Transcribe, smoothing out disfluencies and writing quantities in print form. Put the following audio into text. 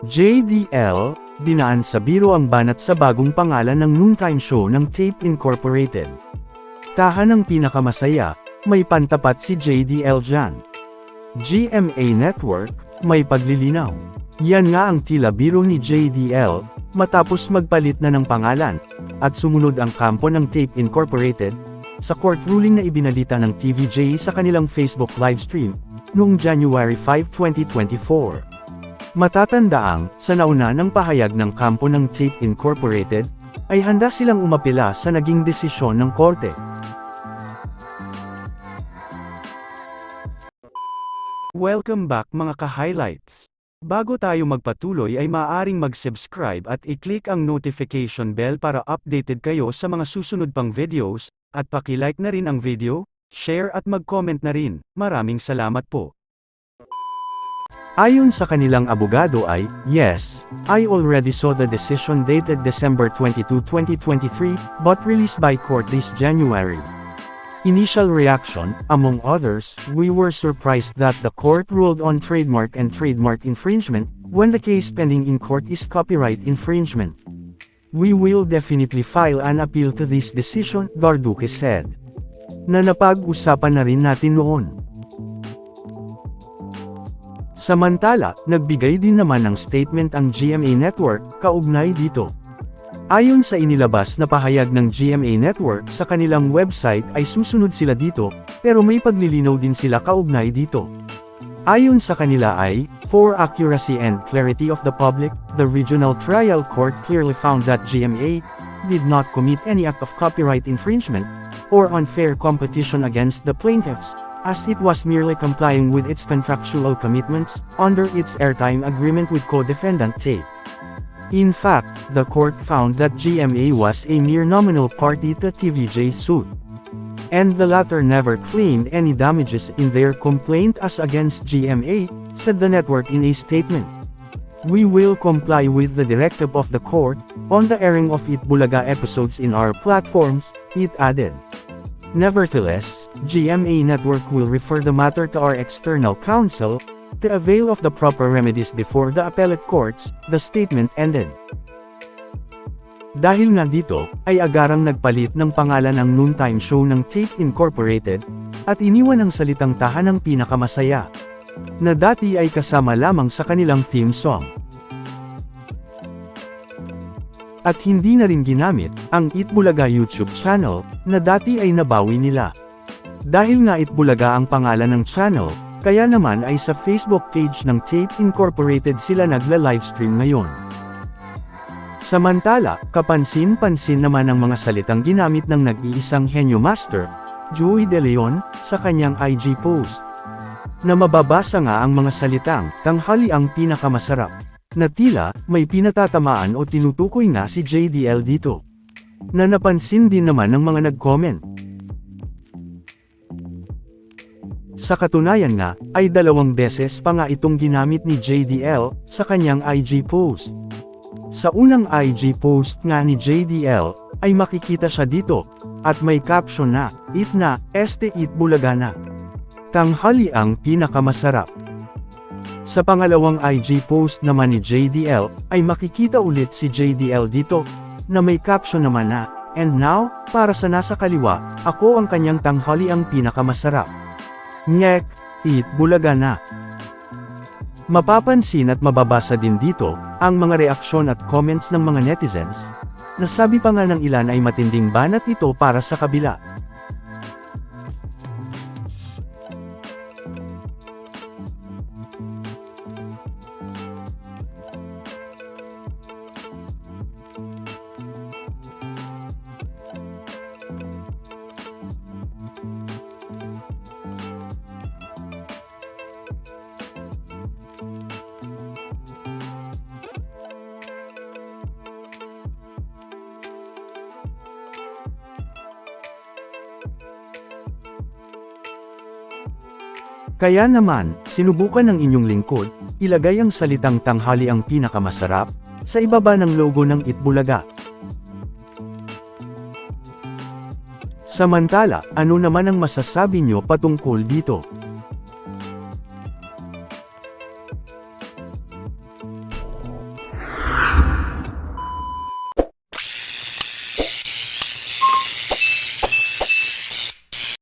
JDL, dinaan sa biro ang banat sa bagong pangalan ng noontime show ng Tape Incorporated. Tahanang pinakamasaya, may pantapat si JDL dyan. GMA Network, may paglilinaw. Yan nga ang tila biro ni JDL, matapos magpalit na ng pangalan, at sumunod ang kampo ng Tape Incorporated, sa court ruling na ibinalita ng TVJ sa kanilang Facebook livestream, noong January 5, 2024. Matatandaang, sa nauna ng pahayag ng kampo ng Tape Incorporated, ay handa silang umapela sa naging desisyon ng korte. Welcome back mga ka-highlights! Bago tayo magpatuloy ay maaaring mag-subscribe at i-click ang notification bell para updated kayo sa mga susunod pang videos, at paki-like na rin ang video, share at mag-comment na rin. Maraming salamat po! Ayon sa kanilang abogado ay, yes, I already saw the decision dated December 22, 2023, but released by court this January. Initial reaction, among others, we were surprised that the court ruled on trademark and trademark infringement, when the case pending in court is copyright infringement. We will definitely file an appeal to this decision, Garduque said. Na napag-usapan na rin natin noon. Samantala, nagbigay din naman ng statement ang GMA Network, kaugnay dito. Ayon sa inilabas na pahayag ng GMA Network sa kanilang website ay susunod sila dito, pero may paglilinaw din sila kaugnay dito. Ayon sa kanila ay, for accuracy and clarity of the public, the Regional Trial Court clearly found that GMA did not commit any act of copyright infringement, or unfair competition against the plaintiffs, as it was merely complying with its contractual commitments, under its airtime agreement with co-defendant Tape. In fact, the court found that GMA was a mere nominal party to TVJ's suit. And the latter never claimed any damages in their complaint as against GMA, said the network in a statement. We will comply with the directive of the court, on the airing of Itbulaga episodes in our platforms, it added. Nevertheless, GMA Network will refer the matter to our external counsel, to avail of the proper remedies before the appellate courts, the statement ended. Dahil nga dito, ay agarang nagpalit ng pangalan ng noontime show ng Tape Incorporated, at iniwan ang salitang tahanang pinakamasaya, na dati ay kasama lamang sa kanilang theme song. At hindi na rin ginamit, ang Itbulaga YouTube channel, na dati ay nabawi nila. Dahil nga Itbulaga ang pangalan ng channel, kaya naman ay sa Facebook page ng Tape Incorporated sila nagla-livestream ngayon. Samantala, kapansin-pansin naman ang mga salitang ginamit ng nag-iisang henyo master, Joey De Leon, sa kanyang IG post. Na mababasa nga ang mga salitang, tanghali ang pinakamasarap. Na tila, may pinatatamaan o tinutukoy nga si JDL dito. Na napansin din naman ng mga nag-comment. Sa katunayan nga, ay 2 beses pa nga itong ginamit ni JDL, sa kanyang IG post. Sa unang IG post nga ni JDL, ay makikita siya dito, at may caption na, "Eat na, Itbulaga na. Tanghali ang pinakamasarap." Sa pangalawang IG post naman ni JDL, ay makikita ulit si JDL dito, na may caption naman na, "And now, para sa nasa kaliwa, ako ang kanyang tanghali ang pinakamasarap. Nyek, Itbulaga na." Mapapansin at mababasa din dito, ang mga reaksyon at comments ng mga netizens, na sabi pa nga ng ilan ay matinding banat ito para sa kabila. Kaya naman, sinubukan ng inyong lingkod, ilagay ang salitang tanghali ang pinakamasarap, sa ibaba ng logo ng Itbulaga. Samantala, ano naman ang masasabi nyo patungkol dito?